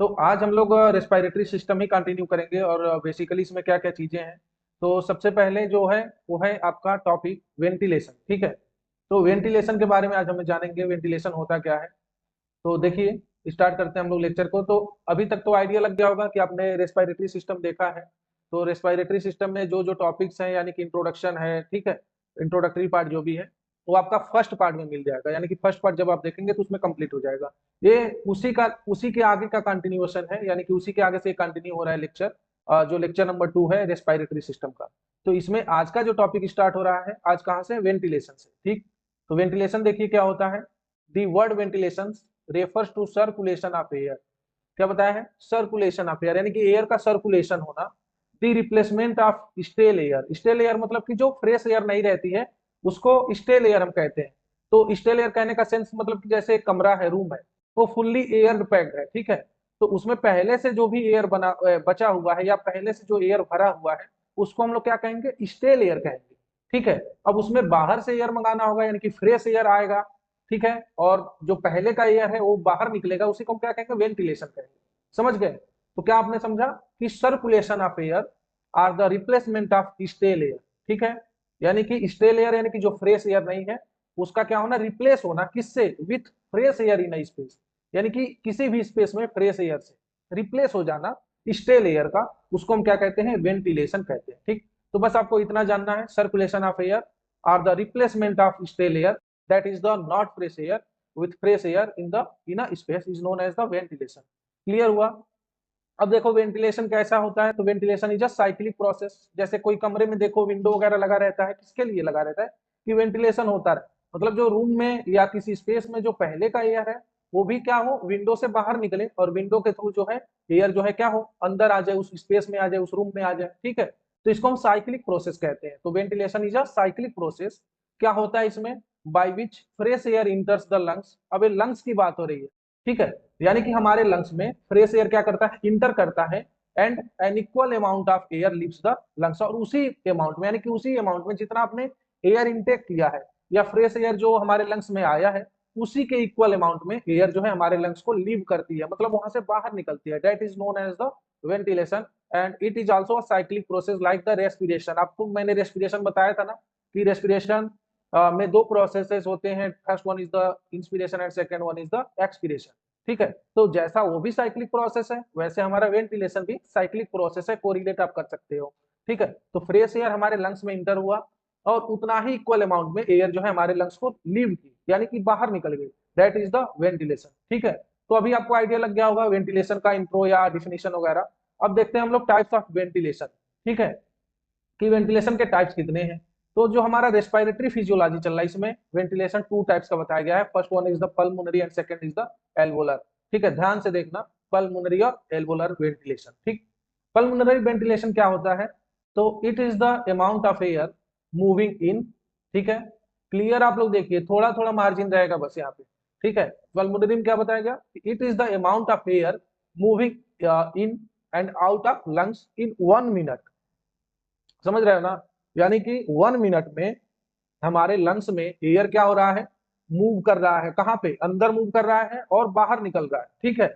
तो आज हम लोग रेस्पिरेटरी सिस्टम ही कंटिन्यू करेंगे और बेसिकली इसमें क्या क्या चीजें हैं। तो सबसे पहले जो है वो है आपका टॉपिक वेंटिलेशन। ठीक है, तो वेंटिलेशन के बारे में आज हम जानेंगे, वेंटिलेशन होता क्या है। तो देखिए, स्टार्ट करते हैं हम लोग लेक्चर को। तो अभी तक तो आइडिया लग गया होगा कि आपने रेस्पिरेटरी सिस्टम देखा है। तो रेस्पिरेटरी सिस्टम में जो जो टॉपिक्स हैं, यानी कि इंट्रोडक्शन है, ठीक है, इंट्रोडक्टरी पार्ट जो भी है वो आपका फर्स्ट पार्ट में मिल जाएगा। यानी कि फर्स्ट पार्ट जब आप देखेंगे तो उसमें कंप्लीट हो जाएगा। ये उसी के आगे का कंटिन्यूएशन है, यानी कि उसी के आगे से कंटिन्यू हो रहा है लेक्चर, जो लेक्चर नंबर 2 है रेस्पिरेटरी सिस्टम का। तो इसमें आज का जो टॉपिक स्टार्ट हो रहा है, आज कहाँ से? वेंटिलेशन से। ठीक, तो वेंटिलेशन देखिए क्या होता है। The word ventilation refers to circulation of air. क्या बताया है? सर्कुलेशन ऑफ एयर, यानी कि एयर का सर्कुलेशन होना। The replacement of stale air. Stale air मतलब कि जो फ्रेश एयर नहीं रहती है उसको स्टेल एयर हम कहते हैं। तो स्टेल एयर कहने का सेंस मतलब कि जैसे एक कमरा है, रूम है, वो फुल्ली एयर पैक्ड है, ठीक है, तो उसमें पहले से जो भी एयर बचा हुआ है या पहले से जो एयर भरा हुआ है उसको हम लोग क्या कहेंगे? स्टेल एयर कहेंगे। ठीक है, अब उसमें बाहर से एयर मंगाना होगा, यानी कि फ्रेश एयर आएगा, ठीक है, और जो पहले का एयर है वो बाहर निकलेगा, उसी को हम क्या कहेंगे? वेंटिलेशन कहेंगे। समझ गए? तो क्या आपने समझा कि circulation of air are the replacement of stale air. ठीक है, यानी कि स्टेल एयर यानी कि जो फ्रेश एयर नहीं है उसका क्या होना? रिप्लेस होना। किससे? With fresh air in space, यानी कि किसी भी स्पेस में फ्रेश एयर से रिप्लेस हो जाना स्टेल एयर का, उसको हम क्या कहते हैं? वेंटिलेशन कहते हैं। ठीक, तो बस आपको इतना जानना है, circulation of air are the replacement of stale air, that is the not fresh air with fresh air in a space is known as the ventilation। Clear हुआ? अब देखो वेंटिलेशन कैसा होता है। तो ventilation is a cyclic process. जैसे कोई कमरे में देखो विंडो वगैरह लगा रहता है, किसके लिए लगा रहता है? कि वेंटिलेशन होता रहे, मतलब जो रूम में या किसी स्पेस में जो पहले का एयर है वो भी क्या हो? विंडो से बाहर निकले और विंडो के थ्रू जो है एयर जो है क्या हो? अंदर आ जाए, उस स्पेस में आ जाए, उस रूम में आ जाए। ठीक है, तो इसको हम साइक्लिक प्रोसेस कहते हैं। तो ventilation is a cyclic process. क्या होता है इसमें? By which fresh air इंटर्स the lungs. अब ये लंग्स की बात हो रही है, ठीक है, यानी कि हमारे लंग्स में फ्रेश एयर क्या करता है? इंटर करता है, and an equal amount of air leaves the lungs. और उसी अमाउंट में, यानी कि उसी अमाउंट में जितना आपने एयर इंटेक किया है या फ्रेश एयर जो हमारे लंग्स में आया है, उसी के इक्वल अमाउंट में एयर जो है हमारे लंग्स को लीव करती है, मतलब वहां से बाहर निकलती है। That is known as the ventilation and it is also a cyclic process like the respiration. आपको मैंने रेस्पिरेशन बताया था ना कि रेस्पिरेशन में दो प्रोसेसेस होते हैं। First one is the inspiration and second one is the expiration. ठीक है, तो जैसा वो भी साइक्लिक प्रोसेस है वैसे हमारा वेंटिलेशन भी साइक्लिक प्रोसेस है, कोरिलेट आप कर सकते हो। ठीक है, तो फ्रेश एयर हमारे लंग्स में इंटर हुआ और उतना ही इक्वल अमाउंट में एयर जो है हमारे लंग्स को लीव की, यानी कि बाहर निकल गई। That is the ventilation. ठीक है, तो अभी आपको आइडिया लग गया होगा वेंटिलेशन का इंट्रो या डिफिनेशन वगैरह। अब देखते हैं हम लोग टाइप्स ऑफ वेंटिलेशन। ठीक है, कि वेंटिलेशन के टाइप्स कितने हैं। तो जो हमारा रेस्पिरेटरी फिजियोलॉजी चल रहा है इसमें वेंटिलेशन टू टाइप्स का बताया गया है। First one is the pulmonary and second is the alveolar. ठीक है, ध्यान से देखना, पल्मोनरी और एल्वोलर वेंटिलेशन। ठीक, पल्मोनरी वेंटिलेशन क्या होता है? तो it is the amount of air moving in. ठीक है, क्लियर? आप लोग देखिए, थोड़ा थोड़ा मार्जिन रहेगा बस यहाँ पे। ठीक है, पल्मोनरी में क्या बताया गया? It is the amount of air moving in and out of lungs in 1 minute. समझ रहे हो ना? यानी कि 1 मिनट में हमारे लंग्स में एयर क्या हो रहा है? मूव कर रहा है। कहाँ पे? अंदर मूव कर रहा है और बाहर निकल रहा है। ठीक है,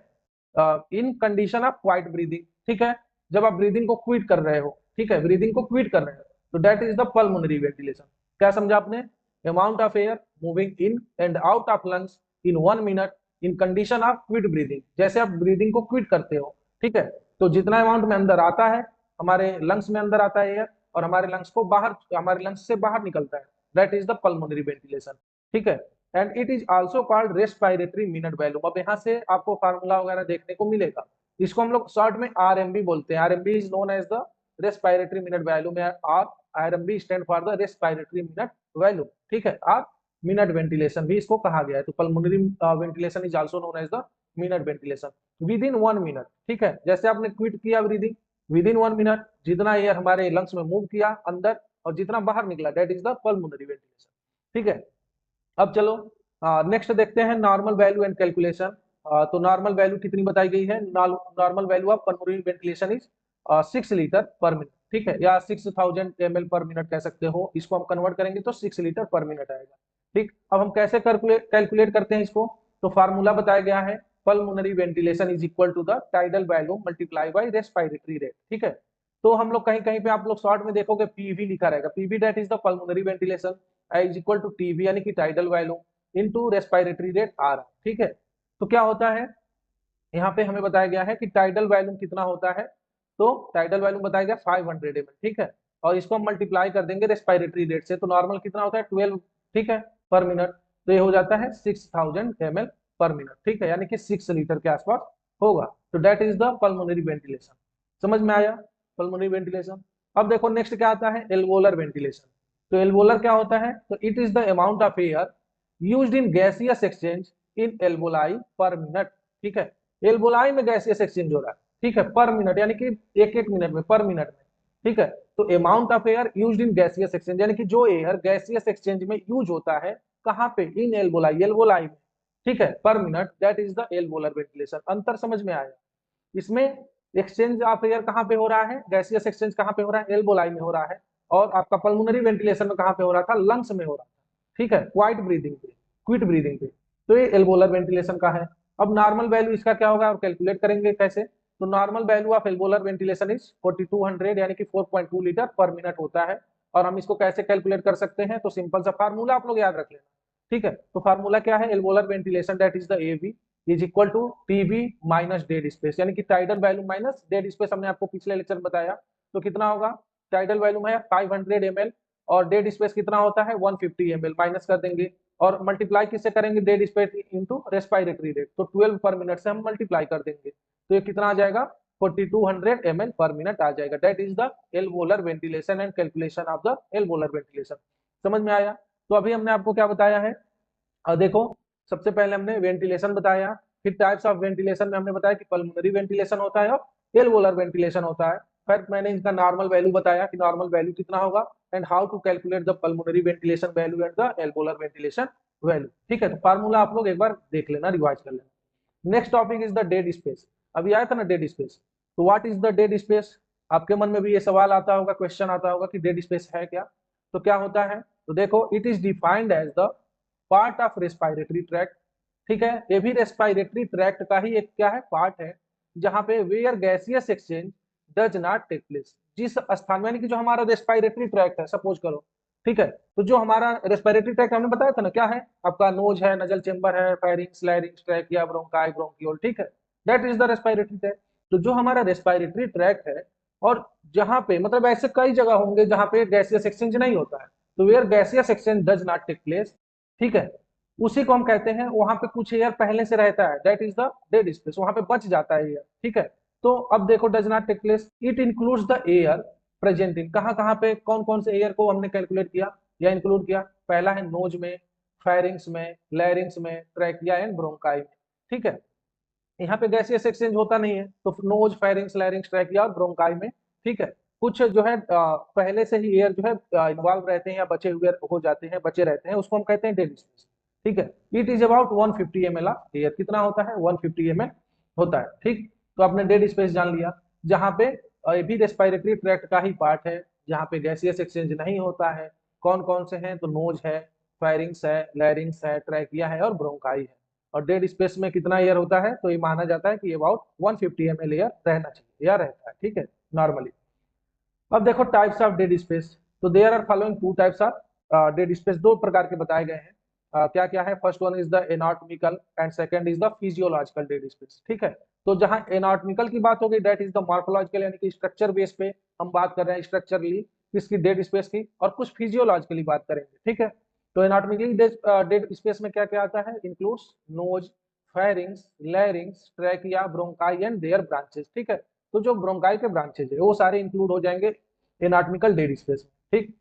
इन कंडीशन ऑफ क्वाइट ब्रीदिंग। ठीक है, जब आप ब्रीदिंग को क्विट कर रहे हो, ठीक है, ब्रीदिंग को क्विट कर रहे हो, तो that is the pulmonary ventilation. क्या समझा आपने? Amount of air moving in and out of lungs in 1 minute in condition of quit breathing. जैसे आप ब्रीदिंग को क्विट करते हो, ठीक है, तो जितना अमाउंट में अंदर आता है, हमारे लंग्स में अंदर आता है एयर, और हमारे लंग्स को बाहर, हमारे लंग्स से बाहर निकलता है। That is the pulmonary ventilation. ठीक है, and it is also called respiratory minute volume. अब यहाँ से आपको फार्मूला वगैरह देखने को मिलेगा। इसको हम लोग शॉर्ट में आरएमबी बोलते हैं। RMV is known as the respiratory minute volume, और RMV stand for the respiratory minute volume. ठीक है, और मिनट वेंटिलेशन भी इसको कहा गया है। तो pulmonary ventilation is also known as the minute ventilation within 1 minute. ठीक है, जैसे आपने क्विट किया ब्रीदिंग, विद इन 1 मिनट जितना एयर हमारे लंग्स में मूव किया अंदर और जितना बाहर निकला, that is the pulmonary ventilation. ठीक है, अब चलो नेक्स्ट देखते हैं नॉर्मल वैल्यू एंड कैलकुलेशन। तो नॉर्मल वैल्यू कितनी बताई गई है? Normal value of pulmonary ventilation is 6 litre पर मिनट। ठीक है, या 6000 ml पर मिनट कह सकते हो। इसको हम कन्वर्ट करेंगे तो 6 लीटर पर मिनट आएगा। ठीक, अब हम कैसे कैलकुलेट करते हैं इसको? तो फार्मूला बताया गया है, pulmonary ventilation is equal to the tidal volume multiply by respiratory rate, ठीक है। तो हम लोग कहीं कहीं पे आप लोग शॉर्ट में देखोगे पीवी लिखा रहेगा, PV that is the pulmonary ventilation is equal to TV यानी कि tidal volume into respiratory rate R, ठीक है। तो क्या होता है यहाँ पे हमें बताया गया है कि टाइडल वॉल्यूम कितना होता है, तो टाइडल वॉल्यूम बताया गया 500 ml, ठीक है। और इसको हम मल्टीप्लाई कर देंगे रेस्पिरेटरी रेट से, तो नॉर्मल कितना होता है 12, ठीक है, पर मिनट। तो ये हो जाता है 6000 ml पर मिनट, ठीक है, यानी कि 6 लीटर के आसपास होगा। तो that is the pulmonary ventilation. समझ में आया पल्मोनरी वेंटिलेशन। अब देखो नेक्स्ट क्या आता है, एल्वोलर वेंटिलेशन। तो एल्वोलर क्या होता है, तो it is the amount of air used in gaseous exchange in alveoli पर मिनट, ठीक है। एल्वोलाई में गैसियस एक्सचेंज हो रहा है, ठीक है, पर मिनट यानी कि एक एक मिनट में, पर मिनट में, ठीक है। तो amount of air used in gaseous exchange यानी कि जो एयर गैसियस एक्सचेंज में यूज होता है, कहाँ पे, इन एल्वोलाई, एल्वोलाई में, ठीक है, पर minute, that is the alveolar ventilation. अंतर समझ में आया। इसमें एक्सचेंज ऑफ एयर कहाँ पे हो रहा है, गैसियस एक्सचेंज कहाँ पे हो रहा है, एल्वोलाई में हो रहा है। और आपका पल्मोनरी वेंटिलेशन में कहाँ पे हो रहा था, लंग्स में हो रहा था, ठीक है, क्वाइट ब्रीदिंग पे, क्विट ब्रीदिंग पे। तो ये एल्वोलर वेंटिलेशन का है। अब नॉर्मल वैल्यू इसका क्या होगा और कैलकुलेट करेंगे कैसे, तो normal value of alveolar ventilation is 4200 यानी कि 4.2 लीटर पर मिनट होता है। और हम इसको कैसे कैलकुलेट कर सकते हैं, तो सिंपल सा फार्मूला आप लोग याद रख लेना, ठीक है। तो फार्मूला क्या है, alveolar ventilation that is the AV is equal to TV minus dead space, यानी कि tidal value minus dead space. हमने आपको पिछले लेक्चर में बताया, तो कितना होगा, टाइडल वैल्यूम है 500 ml और डेड स्पेस कितना होता है 150 ml, माइनस कर देंगे और मल्टीप्लाई किससे करेंगे, dead space into respiratory rate, तो 12 पर मिनट से हम मल्टीप्लाई कर देंगे, तो ये कितना आ जाएगा 4200 ml पर मिनट आ जाएगा। That is the alveolar ventilation and calculation of the alveolar ventilation. समझ में आया। तो अभी हमने आपको क्या बताया है, देखो सबसे पहले हमने वेंटिलेशन बताया, फिर टाइप्स ऑफ वेंटिलेशन में हमने बताया कि पल्मोनरी वेंटिलेशन होता है और एल्वोलर वेंटिलेशन होता है। फिर मैंने इसका नॉर्मल वैल्यू बताया कि नॉर्मल वैल्यू कितना होगा and how to calculate the pulmonary ventilation value and the alveolar ventilation value, ठीक है। तो फार्मूला आप लोग एक बार देख लेना, रिवाइज कर लेना। Next topic is the dead space. अभी आया था ना डेड स्पेस, तो what is the dead space. आपके मन में भी ये सवाल आता होगा, क्वेश्चन आता होगा कि डेड स्पेस है क्या। तो क्या होता है, तो देखो it is defined as the part of respiratory tract, ठीक है। ये भी रेस्पिरेटरी ट्रैक्ट का ही एक क्या है, पार्ट है, जहां पे where gaseous exchange does not take place, जिस स्थान में, यानी कि जो हमारा रेस्पिरेटरी ट्रैक्ट है, सपोज करो, ठीक है। तो जो हमारा रेस्पिरेटरी ट्रैक्ट हमने बताया था ना, क्या है आपका, नोज है, नजल चेंबर है, pharynx, larynx, trachea, bronchi, bronchiole, ठीक है, that is the respiratory tract. तो जो हमारा रेस्पिरेटरी ट्रैक्ट है, और जहां पे मतलब ऐसे कई जगह होंगे जहां पे गैसियस एक्सचेंज नहीं होता है, तो where gaseous exchange does not take place, ठीक है, उसी को हम कहते हैं, वहां पे कुछ एयर पहले से रहता है, that is the dead space, वहां पे बच जाता है एयर, ठीक है। तो अब देखो does not take place, it includes the air present in, कहाँ कहाँ पे कौन कौन से एयर को हमने कैलकुलेट किया या इंक्लूड किया, पहला है नोज में, फेरिंग्स में, लैरिंग्स में, ट्रैकिया एंड ब्रोंकाई में, ठीक है। यहाँ पे गैसियस एक्सचेंज होता नहीं है, तो नोज, फेरिंग्स, लैरिंग्स, ट्रैकिया और ब्रोंकाई में, ठीक है। कुछ जो है पहले से ही एयर जो है इन्वॉल्व रहते हैं या बचे हुए हो जाते हैं, बचे रहते हैं, उसको हम कहते हैं डेड स्पेस, ठीक है। It is about 150 ml of air, कितना होता है 150 ml होता है, ठीक। तो आपने डेड स्पेस जान लिया, जहाँ पे ये भी रेस्पिरेटरी ट्रैक्ट का ही पार्ट है, जहाँ पे गैसियस एक्सचेंज नहीं होता है। कौन कौन से हैं, तो नोज है, फेरिंग्स है, लैरिंग्स है, ट्रैकिया है और ब्रोंकाई है। और डेड स्पेस में कितना एयर होता है, तो ये माना जाता है कि अबाउट 150 ml एयर रहना चाहिए या रहता है, ठीक है, नॉर्मली। अब देखो टाइप्स ऑफ डेड स्पेस, तो there are following two types of dead space, दो प्रकार के बताए गए हैं। क्या क्या है, first one is the anatomical and second is the physiological dead space, ठीक है। तो जहां एनाटॉमिकल की बात हो गई, दैट इज द मॉर्फोलॉजिकल, यानी कि स्ट्रक्चर बेस पे हम बात कर रहे हैं, स्ट्रक्चरली किसकी, डेड स्पेस की, और कुछ फिजियोलॉजिकली बात करेंगे, ठीक है। तो एनाटॉमिकली डेड स्पेस में क्या क्या आता है, includes nose, pharynx, larynx, trachea, bronchi and their branches, ठीक है। तो जो ब्रोंकाई के ब्रांचेज है वो सारे इंक्लूड हो जाएंगे एनाटॉमिकल डेड स्पेस में, ठीक।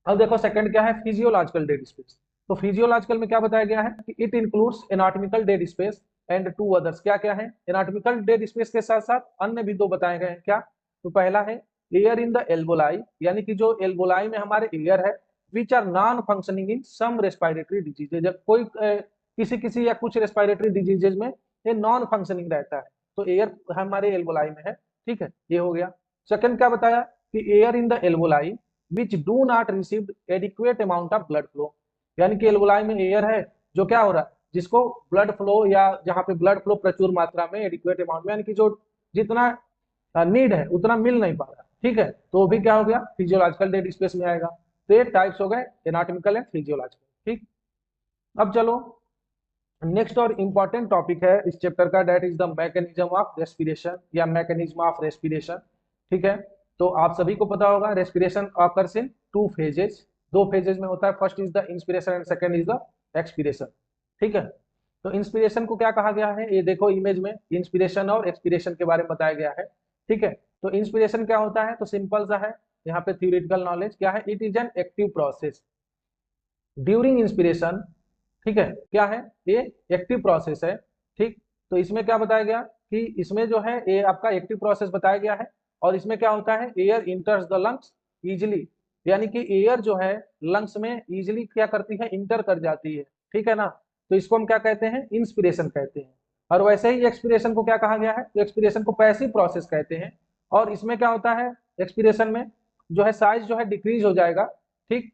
अब देखो सेकंड क्या है, फिजियोलॉजिकल डेड स्पेस। तो फिजियोलॉजिकल में क्या बताया गया है कि it includes anatomical dead space and two others, क्या क्या है, एनाटॉमिकल डेड स्पेस के साथ साथ अन्य भी दो बताए गए हैं, क्या, तो पहला है एयर इन द एल्वोलाई, यानी कि जो एल्वोलाई में हमारे एयर है, which are non functioning in some respiratory diseases, जब कोई किसी किसी या कुछ रेस्पिरेटरी डिजीजेज में ये नॉन फंक्शनिंग रहता है, तो एयर हमारे एल्वोलाई में है, ठीक है, ये हो गया। सेकंड क्या बताया कि air in the alveoli which do not receive adequate amount of blood flow, यानी कि एल्वोलाई में एयर है जो क्या हो रहा है, जिसको ब्लड फ्लो या जहाँ पे ब्लड फ्लो प्रचुर मात्रा में एडिक्वेट अमाउंट में, यानी कि जो जितना नीड है उतना मिल नहीं पा रहा, ठीक है, तो वो भी क्या हो गया, फिजियोलॉजिकल डेड स्पेस में आएगा। तो ये टाइप्स हो गए एनाटॉमिकल एंड फिजियोलॉजिकल। ठीक, अब चलो नेक्स्ट और इंपॉर्टेंट टॉपिक है इस चैप्टर का, that is the mechanism of respiration या मैकेनिज्म ऑफ रेस्पिरेशन। ठीक है, तो आप सभी को पता होगा respiration occurs in two phases, दो फेजेस में होता है, first is the inspiration and second is the expiration. ठीक है, तो इंस्पिरेशन को क्या कहा गया है, ये देखो इमेज में इंस्पिरेशन और एक्सपिरेशन के बारे में बताया गया है। ठीक है, तो इंस्पिरेशन क्या होता है, तो सिंपल सा है, यहाँ पे थ्योरेटिकल नॉलेज क्या है, it is an active process during inspiration. ठीक है, क्या है, ये एक्टिव प्रोसेस है। ठीक, तो इसमें क्या बताया गया कि इसमें जो है ये आपका एक्टिव प्रोसेस बताया गया है, और इसमें क्या होता है, एयर इंटर्स द लंग्स इजिली, यानी कि एयर जो है लंग्स में इजिली क्या करती है, इंटर कर जाती है। ठीक है ना, तो इसको हम क्या कहते हैं, इंस्पिरेशन कहते हैं। और वैसे ही एक्सपिरेशन को क्या कहा गया है, तो एक्सपिरेशन को पैसिव प्रोसेस कहते हैं। और इसमें क्या होता है, एक्सपिरेशन में जो है साइज जो है डिक्रीज हो जाएगा। ठीक,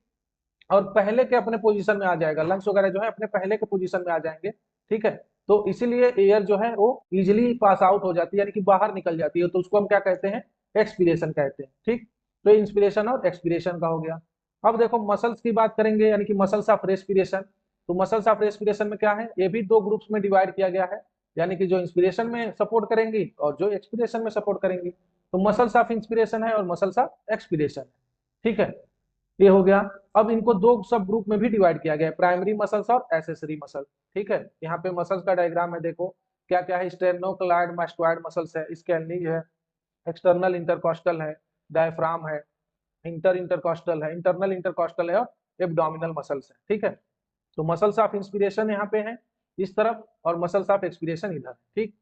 और पहले के अपने पोजीशन में आ जाएगा, लंग्स वगैरह जो है अपने पहले के पोजीशन में आ जाएंगे। ठीक है, तो इसीलिए एयर जो है वो इजिली पास आउट हो जाती है, यानी कि बाहर निकल जाती है, तो उसको हम क्या कहते हैं, एक्सपिरेशन कहते हैं। ठीक, तो इंस्पिरेशन और एक्सपिरेशन का हो गया। अब देखो मसल्स की बात करेंगे, यानी कि मसल्स ऑफ रेस्पिरेशन। तो मसल्स ऑफ रेस्पिरेशन में क्या है, ये भी दो ग्रुप्स में डिवाइड किया गया है, यानी कि जो इंस्पिरेशन में सपोर्ट करेंगी और जो एक्सपिरेशन में सपोर्ट करेंगी। तो मसल्स ऑफ इंस्पिरेशन है और मसल्स ऑफ एक्सपिरेशन है। ठीक है, ये हो गया। अब इनको दो सब ग्रुप में भी डिवाइड किया गया है, प्राइमरी मसल्स और एसेसरी मसल। ठीक है, यहाँ पे मसल्स का डायग्राम है, देखो क्या क्या है, स्टेर्नोक्लाइड मास्टोइड मसल्स है, स्केलनी है, एक्सटर्नल इंटरकॉस्टल है, डायफ्राम है, इंटरकॉस्टल है, इंटरनल इंटरकॉस्टल है, और एब्डोमिनल मसल्स है। ठीक है, तो मसल्स ऑफ इंस्पिरेशन यहाँ पे है इस तरफ, और मसल्स ऑफ एक्सपिरेशन इधर। ठीक,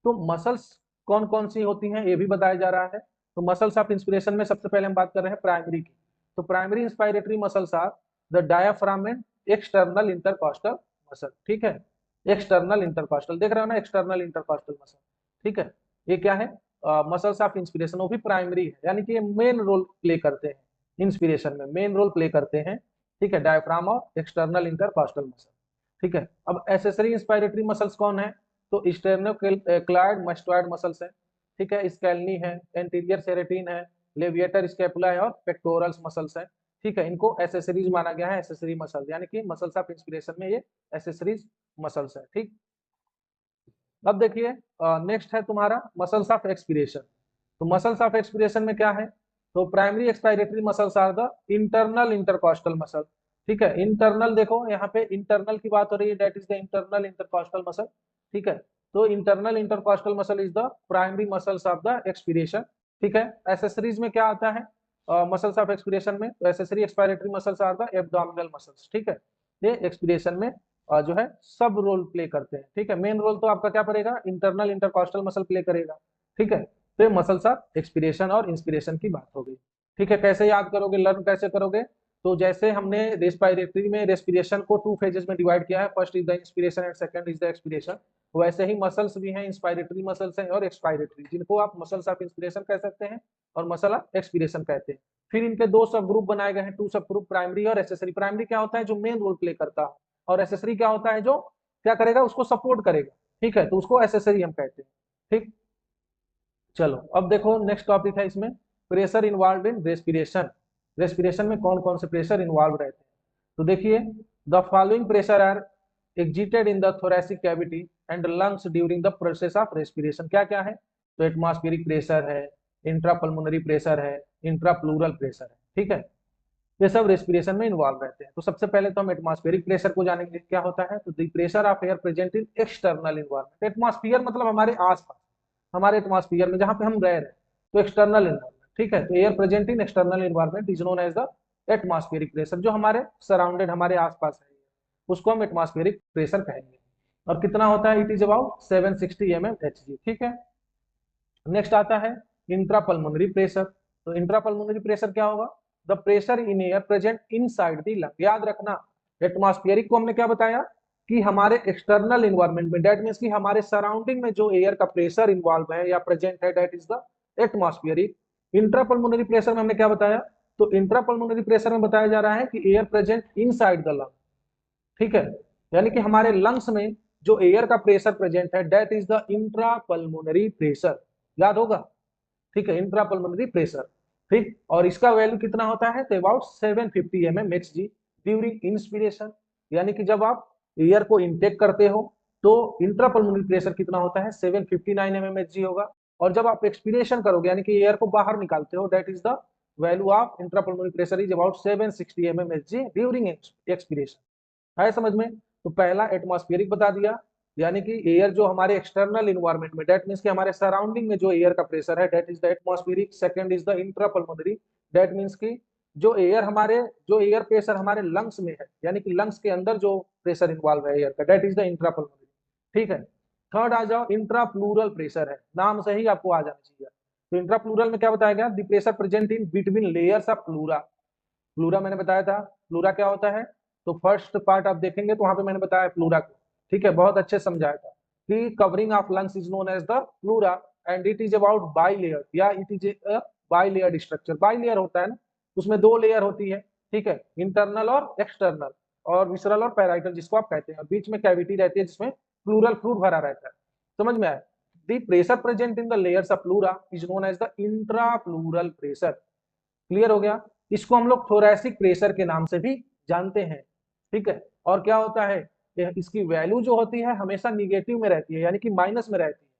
तो मसल्स कौन कौन सी होती हैं ये भी बताया जा रहा है। तो मसल्स ऑफ इंस्पिरेशन में सबसे पहले हम बात कर रहे हैं प्राइमरी की। तो primary inspiratory muscles are the diaphragm and external intercostal muscle. ठीक है, एक्सटर्नल इंटरकॉस्टल देख रहे हो ना, एक्सटर्नल इंटरकॉस्टल मसल। ठीक है, ये क्या है, मसल्स ऑफ इंस्पिरेशन, वो भी प्राइमरी है, यानी कि ये मेन रोल प्ले करते हैं, इंस्पिरेशन में मेन रोल प्ले करते हैं। ठीक है, डायफ्राम और एक्सटर्नल इंटरकॉस्टल मसल। ठीक है, अब एसेसरी इंस्पायरेटरी मसल्स कौन है, तो स्टेर्नोक्लाइड मास्टोइड मसल्स है। ठीक है, स्केलनी है, एंटीरियर सेरेटिन है, लेविएटर स्कैपुला है, और पेक्टोरल्स मसल्स है। ठीक है, इनको एसेसरीज माना गया है, एसेसरी मसल, यानी कि मसल्स ऑफ इंस्पिरेशन में ये एसेसरीज मसल्स है। ठीक, अब देखिए नेक्स्ट है तुम्हारा मसल्स ऑफ एक्सपिरेशन। तो मसल्स ऑफ एक्सपिरेशन में क्या है, तो primary expiratory muscles are the internal intercostal muscle. ठीक है, इंटरनल देखो यहाँ पे इंटरनल की बात हो रही है, that is the internal intercostal muscle. ठीक है, तो internal intercostal muscle is the primary muscles of the expiration. ठीक है, एसेसरीज में क्या आता है मसल्स ऑफ एक्सपिरेशन में, तो accessory expiratory muscles are the abdominal muscles. ठीक है, ये एक्सपिरेशन में जो है सब रोल प्ले करते हैं। ठीक है, मेन रोल तो आपका क्या पड़ेगा, इंटरनल इंटरकॉस्टल मसल प्ले करेगा। ठीक है, तो ये मसल्स ऑफ एक्सपिरेशन और इंस्पिरेशन की बात हो गई। ठीक है, कैसे याद करोगे, लर्न कैसे करोगे, तो जैसे हमने रेस्पिरेटरी में रेस्पिरेशन को टू फेजेस में डिवाइड किया है, first is the inspiration and second is the expiration, वैसे ही मसल्स भी हैं, इंस्पायरेटरी मसल्स हैं और एक्सपायरेटरी, जिनको आप मसल्स ऑफ इंस्पिरेशन कह सकते हैं और मसल ऑफ एक्सपिरेशन कहते हैं। फिर इनके दो सब ग्रुप बनाए गए हैं, टू सब ग्रुप, प्राइमरी और एसेसरी। प्राइमरी क्या होता है, जो मेन रोल प्ले करता है, और एसेसरी क्या होता है, जो क्या करेगा, उसको सपोर्ट करेगा। ठीक है, तो उसको एसेसरी हम कहते हैं। ठीक, चलो अब देखो नेक्स्ट टॉपिक है इसमें, pressure involve in respiration. Respiration में कौन कौन से प्रेशर इन्वॉल्व रहते हैं, तो देखिए the following pressure are exerted in the thoracic cavity and lungs during the process of respiration. क्या क्या है, तो एटमॉस्फेरिक प्रेशर है, इंट्रापल्मोनरी प्रेशर है, इंट्राप्लूरल प्रेशर है। ठीक है, ये सब रेस्पिरेशन में इन्वॉल्व रहते हैं। तो सबसे पहले तो हम एटमॉस्फेरिक प्रेशर को जानेंगे, क्या होता है, तो the pressure of air present in external environment. Atmosphere मतलब हमारे आसपास, हमारे एटमॉस्फेयर में जहां पे हम रह रहे हैं, तो एक्सटर्नल इन्वायरमेंट। ठीक है, तो air present in external environment is known as the atmospheric pressure. जो हमारे सराउंडेड, हमारे आसपास है, उसको हम एटमॉस्फेरिक प्रेशर कहेंगे। और कितना होता है, इट इज अबाउट 760 mmHg। ठीक है, नेक्स्ट आता है इंट्रापल्मोनरी प्रेशर। तो इंट्रापल्मोनरी प्रेशर क्या होगा, the pressure in air present inside the lung. याद रखना, एटमॉस्फेरिक को हमने क्या बताया कि हमारे एक्सटर्नल इन्वायरमेंट में, दैट मींस कि हमारे सराउंडिंग में जो एयर का प्रेशर इन्वॉल्व है या प्रेजेंट है, that is the atmospheric. Intrapulmonary pressure में हमने क्या बताया, तो इंट्रापल्मोनरी प्रेशर में बताया जा रहा है कि air present inside the lung. ठीक है, यानी कि हमारे लंग्स में जो एयर का प्रेशर प्रेजेंट है that is the intra pulmonary pressure, याद होगा, ठीक है, इंट्रा पल्मोनरी प्रेशर, ठीक। और इसका वैल्यू कितना होता है, तो अबाउट 750 mmHg ड्यूरिंग इंस्पिरेशन, यानी कि जब आप एयर को इनटेक करते हो तो इंट्रा पल्मोनरी प्रेशर कितना होता है, 759 mmHg होगा। और जब आप एक्सपिरेशन करोगे यानी कि एयर को बाहर निकालते हो, that is the value of intra pulmonary pressure is about 760 mmHg during expiration. है समझ में? तो पहला एटमॉस्फेरिक बता दिया, यानी कि एयर जो हमारे एक्सटर्नल इन्वायरमेंट में, दैट मींस कि हमारे सराउंडिंग में जो एयर का प्रेशर है that is the atmospheric. Second is the intrapulmonary, that means कि जो एयर प्रेशर हमारे लंग्स में है, यानी कि लंग्स के अंदर जो प्रेशर इन्वॉल्व है एयर का, दैट इज द इंट्रापल्मोनरी, ठीक है। थर्ड आ जाओ, इंट्राप्लूरल प्रेशर है, नाम से ही आपको आ जाना चाहिए। तो इंट्राप्लूरल में क्या बताया गया, the pressure present in between layers of pleura. Pleura मैंने बताया था, प्लूरा क्या होता है, तो फर्स्ट पार्ट आप देखेंगे तो वहां पे मैंने बताया प्लूरा को, ठीक है, बहुत अच्छे समझाया था कि covering of lungs is known as the pleura and it is about bilayer, या it is a bilayer structure. Bilayer होता है ना, उसमें दो लेयर होती है, ठीक है, इंटरनल और एक्सटर्नल, और विसरल और पैराइटल जिसको आप कहते हैं, और बीच में कैविटी रहती है जिसमें प्लूरल फ्लूइड भरा रहता है। समझ में आया? The pressure present in the layers of pleura is known as the intrapleural pressure. Clear हो गया? इसको हम लोग थोरैसिक प्रेशर के नाम से भी जानते हैं, ठीक है। और क्या होता है, इसकी वैल्यू जो होती है हमेशा निगेटिव में रहती है, यानी कि माइनस में रहती है,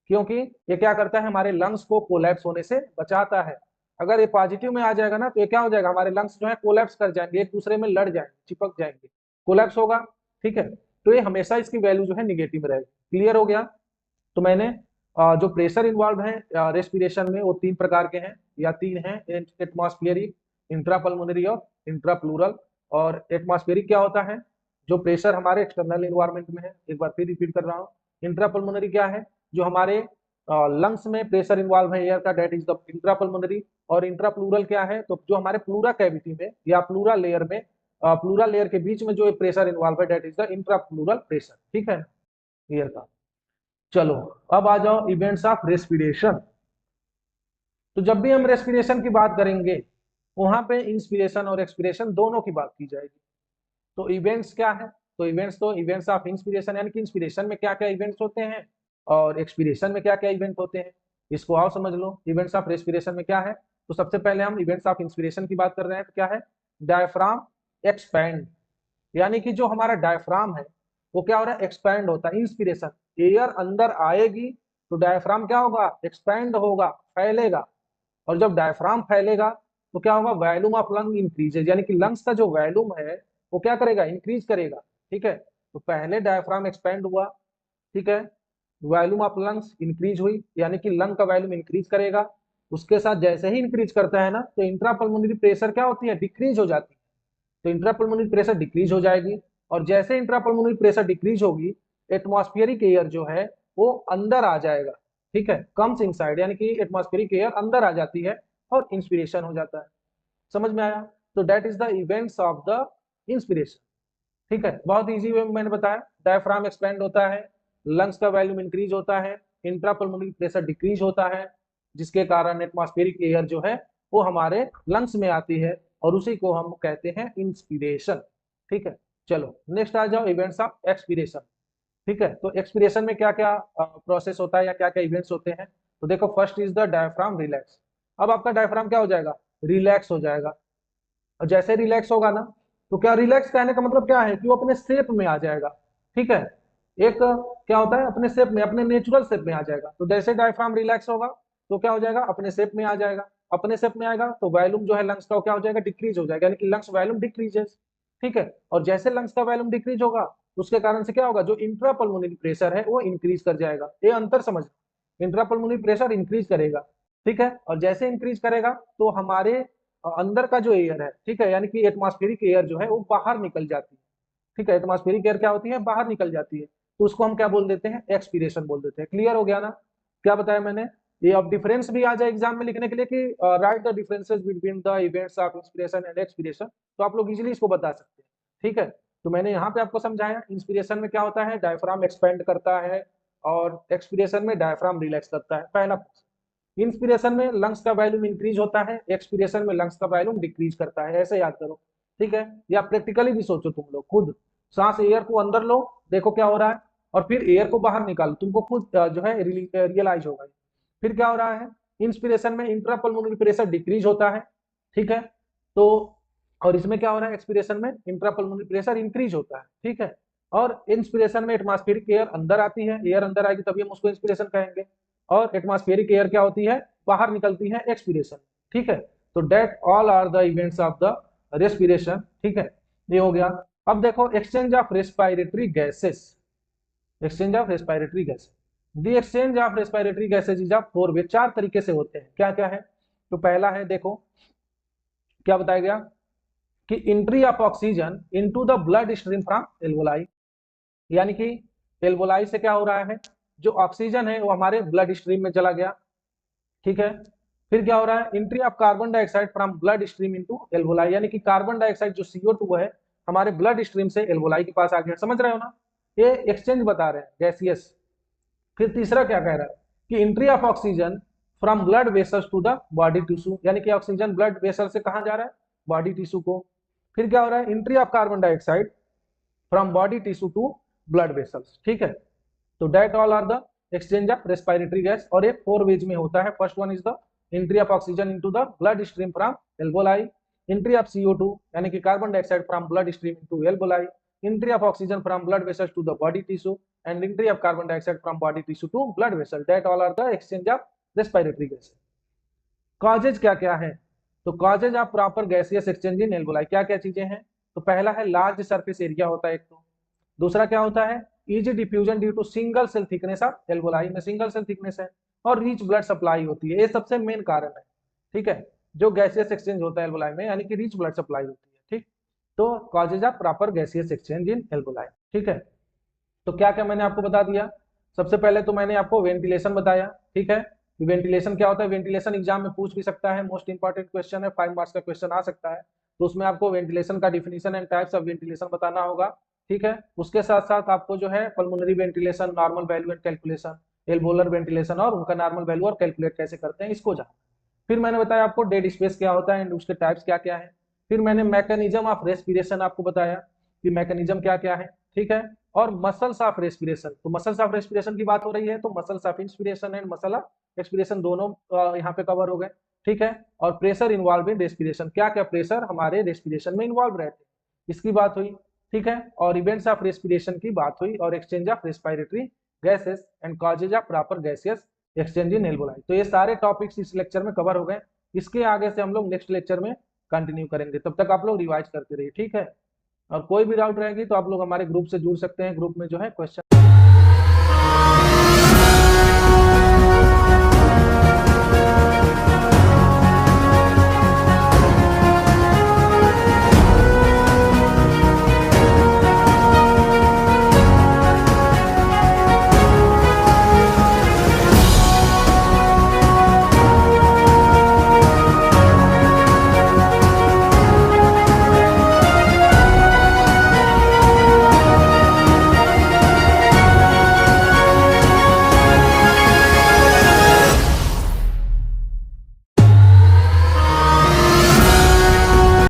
क्योंकि ये क्या करता है, हमारे लंग्स को कोलैप्स होने से बचाता है। अगर ये पॉजिटिव में आ जाएगा ना तो ये क्या हो जाएगा, हमारे लंग्स जो है कोलैप्स कर जाएंगे, एक दूसरे में लड़ जाएंगे, चिपक जाएंगे, कोलैप्स होगा, ठीक है। तो ये हमेशा इसकी वैल्यू जो है निगेटिव में रहेगी। क्लियर हो गया? तो मैंने जो प्रेशर इन्वॉल्व है रेस्पिरेशन में वो तीन प्रकार के हैं, या तीन हैं, एटमॉस्फेरिक, इंट्रापल्मोनरी और इंट्राप्लूरल। और एटमॉस्फेरिक क्या होता है, जो प्रेशर हमारे एक्सटर्नल इन्वायरमेंट में है, एक बार फिर रिपीट कर रहा हूँ। इंट्रापल्मोनरी क्या है, जो हमारे लंग्स में प्रेशर इन्वॉल्व है एयर का, दैट इज द इंट्रापल्मोनरी। और इंट्राप्लूरल क्या है, तो जो हमारे प्लूरा कैविटी में या प्लूरा लेयर में, प्लूरा लेयर के बीच में जो प्रेशर इन्वॉल्व है that is the intrapleural pressure, ठीक है, एयर का। चलो अब आ जाओ इवेंट्स ऑफ रेस्पिरेशन। तो जब भी हम रेस्पिरेशन की बात करेंगे वहां पे इंस्पिरेशन और एक्सपिरेशन दोनों की बात की जाएगी। तो इवेंट्स क्या है, तो इवेंट्स ऑफ इंस्पिरेशन, यानी कि इंस्पिरेशन में क्या क्या इवेंट्स होते हैं और एक्सपिरेशन में क्या क्या इवेंट होते हैं, इसको आओ समझ लो। इवेंट्स ऑफ रेस्पिरेशन में क्या है, तो सबसे पहले हम इवेंट्स ऑफ इंस्पिरेशन की बात कर रहे हैं, तो क्या है, डायफ्राम एक्सपैंड, यानी कि जो हमारा डायफ्राम है वो क्या हो रहा है, एक्सपैंड होता है। इंस्पिरेशन, एयर अंदर आएगी तो डायफ्राम क्या होगा, एक्सपैंड होगा, फैलेगा। और जब डायफ्राम फैलेगा तो क्या होगा, वॉल्यूम ऑफ लंग इंक्रीजेज, यानी कि लंग्स का जो वॉल्यूम है वो क्या करेगा, इंक्रीज करेगा, ठीक है। तो पहले डायफ्राम एक्सपैंड हुआ, ठीक है, वॉल्यूम ऑफ लंग्स इंक्रीज हुई, यानी कि लंग का वॉल्यूम इंक्रीज करेगा। उसके साथ जैसे ही इंक्रीज करता है ना तो इंट्रापल्मोनरी प्रेशर क्या होती है, डिक्रीज हो जाती है। तो इंट्रापल्मोनरी प्रेशर डिक्रीज हो जाएगी, और जैसे इंट्रापल्मोनरी प्रेशर डिक्रीज होगी एटमॉस्फेरिक एयर जो है वो अंदर आ जाएगा, ठीक है, कम्स इनसाइड, यानी कि एटमॉस्फेरिक एयर अंदर आ जाती है और इंस्पिरेशन हो जाता है। समझ में आया? तो that is the events of the inspiration, ठीक है, बहुत इजी वे में मैंने बताया। डायफ्राम एक्सपेंड होता है, लंग्स का वॉल्यूम इंक्रीज होता है, इंट्रापल्मोनरी प्रेशर डिक्रीज होता है, जिसके कारण एटमॉस्फेरिक एयर जो है वो हमारे लंग्स में आती है, और उसी को हम कहते हैं इंस्पिरेशन, ठीक है। चलो नेक्स्ट आ जाओ, इवेंट्स ऑफ एक्सपिरेशन, ठीक है। तो एक्सपिरेशन में क्या क्या प्रोसेस होता है या क्या क्या इवेंट्स होते हैं, तो देखो first is the diaphragm relax. अब आपका डायफ्राम क्या हो जाएगा, रिलैक्स हो जाएगा। और जैसे रिलैक्स होगा ना, तो क्या, रिलैक्स कहने का मतलब क्या है कि वो अपने शेप में आ जाएगा, ठीक है। एक क्या होता है, अपने शेप में, अपने नेचुरल शेप में आ जाएगा। तो जैसे डायफ्राम रिलैक्स होगा तो क्या हो जाएगा, अपने शेप में आ जाएगा। अपने शेप में आएगा तो वॉल्यूम जो है लंग्स का क्या हो जाएगा, डिक्रीज हो जाएगा, यानी कि लंग्स वॉल्यूम डिक्रीजेस, ठीक है। और जैसे लंग्स का वॉल्यूम डिक्रीज होगा उसके कारण से क्या होगा, जो इंट्रापल्मोनरी प्रेशर है वो इंक्रीज कर जाएगा। ये अंतर समझ, इंट्रापल्मोनरी प्रेशर इंक्रीज करेगा, ठीक है। और जैसे इंक्रीज करेगा तो हमारे अंदर का जो एयर है, ठीक है, यानी कि एटमॉस्फेरिक एयर जो है वो बाहर निकल जाती है, ठीक है। एटमॉस्फेरिक एयर क्या होती है, बाहर निकल जाती है, तो उसको हम क्या बोल देते हैं, एक्सपीरेशन बोल देते हैं। क्लियर हो गया ना? क्या बताया मैंने? ये अब डिफरेंस भी आ जाए एग्जाम में लिखने के लिए कि right the differences between the events of inspiration and expiration, तो आप लोग इजीली इसको बता सकते हैं, ठीक है। तो मैंने यहाँ पे आपको समझाया, इंस्पिरेशन में क्या होता है, डायफ्राम एक्सपेंड करता है, और एक्सपीरेशन में डायफ्राम रिलैक्स करता है, पहला। इंस्पिरेशन में लंग्स का वॉल्यूम इंक्रीज होता है, एक्सपिरेशन में लंग्स का वॉल्यूम डिक्रीज करता है, ऐसे याद करो, ठीक है। या प्रैक्टिकली भी सोचो तुम लोग खुद सांस एयर को अंदर लो, देखो क्या हो रहा है, और फिर एयर को बाहर निकालो, तुमको खुद जो है रियलाइज होगा। फिर क्या हो रहा है, इंस्पिरेशन में इंट्रापल्मोनरी प्रेशर डिक्रीज होता है, ठीक है। तो और इसमें क्या हो रहा है, एक्सपिरेशन में इंट्रापल्मोनरी प्रेशर इंक्रीज होता है, ठीक है। और इंस्पिरेशन में एटमॉस्फेरिक एयर अंदर आती है, एयर अंदर आएगी तभी हम उसको इंस्पिरेशन कहेंगे, और एटमॉस्फेरिक एयर क्या होती है, बाहर निकलती है, एक्सपिरेशन, ठीक है। तो that all are the events of the respiration, ठीक है, ये हो गया। अब देखो exchange of respiratory gases, exchange of respiratory gases, the exchange of respiratory gases is of four way, चार तरीके से होते हैं, क्या क्या है। तो पहला है, देखो क्या बताया गया कि entry of oxygen into the blood stream from alveoli, यानी कि एल्वोलाई से क्या हो रहा है, जो ऑक्सीजन है वो हमारे ब्लड स्ट्रीम में चला गया, ठीक है। फिर क्या हो रहा है, entry of carbon dioxide from blood stream into alveoli, यानी कि कार्बन डाइऑक्साइड जो CO2 है हमारे ब्लड स्ट्रीम से एल्वोलाई के पास आ गया, समझ रहे हो ना, ये एक्सचेंज बता रहे हैं गैसियस। फिर तीसरा क्या कह रहा है कि entry of oxygen from blood vessels to the body tissue, यानी कि ऑक्सीजन ब्लड वेसल से कहां जा रहा है, बॉडी टिश्यू को। फिर क्या हो रहा है, entry of carbon dioxide from body tissue to blood vessels, ठीक है। तो that all are the exchange of respiratory gas, और ये फोर वेज में होता है। First one is the entry of oxygen into the blood stream from alveoli, entry of CO2 यानी कि carbon dioxide from blood stream into alveoli, entry of oxygen from blood vessels to the body tissue, and entry of carbon dioxide from body tissue to blood vessel, that all are the exchange of respiratory gas. Causes क्या क्या है, तो causes of proper gaseous exchange in alveoli क्या क्या चीजें हैं। तो पहला है लार्ज सरफेस एरिया होता है एक, तो दूसरा क्या होता है, easy diffusion due to single cell thickness of alveoli, में सिंगल सेल थिकनेस है, और रिच ब्लड सप्लाई होती है, ये सबसे मेन कारण है, ठीक है, जो गैसियस एक्सचेंज होता है एल्वोलाई में, यानी कि रिच ब्लड सप्लाई होती है, ठीक। तो causes of proper gaseous exchange in alveoli, ठीक है। तो क्या क्या मैंने आपको बता दिया, सबसे पहले तो मैंने आपको वेंटिलेशन बताया, ठीक है। वेंटिलेशन क्या होता है, वेंटिलेशन एग्जाम में पूछ भी सकता है, मोस्ट इंपॉर्टेंट क्वेश्चन है, 5 मार्क्स का क्वेश्चन आ सकता है। तो उसमें आपको वेंटिलेशन का definition and types of ventilation बताना होगा, ठीक है। उसके साथ साथ आपको जो है pulmonary ventilation, normal value and calculation, alveolar ventilation और उनका नॉर्मल वैल्यू और कैलकुलेट कैसे करते हैं इसको जाना। फिर मैंने बताया आपको डेड स्पेस क्या होता है एंड उसके टाइप्स क्या क्या है। फिर मैंने मैकेनिज्म ऑफ रेस्पिरेशन आपको बताया कि मैकेनिज्म क्या क्या है, ठीक है। और मसल्स ऑफ रेस्पिरेशन, तो मसल्स ऑफ रेस्पिरेशन की बात हो रही है, तो muscles of inspiration and muscle of expiration दोनों यहाँ पे कवर हो गए, ठीक है। और प्रेशर इन्वॉल्व इन रेस्पिरेशन, क्या क्या प्रेशर हमारे रेस्पिरेशन में इन्वॉल्व रहते हैं, इसकी बात हुई, ठीक है। और इवेंट्स ऑफ रेस्पिरेशन की बात हुई, और exchange of respiratory gases and causes of proper gaseous exchange in alveoli. तो ये सारे टॉपिक्स इस लेक्चर में कवर हो गए, इसके आगे से हम लोग नेक्स्ट लेक्चर में कंटिन्यू करेंगे, तब तक आप लोग रिवाइज करते रहिए, ठीक है। और कोई भी डाउट रहेगी तो आप लोग हमारे ग्रुप से जुड़ सकते हैं, ग्रुप में जो है क्वेश्चन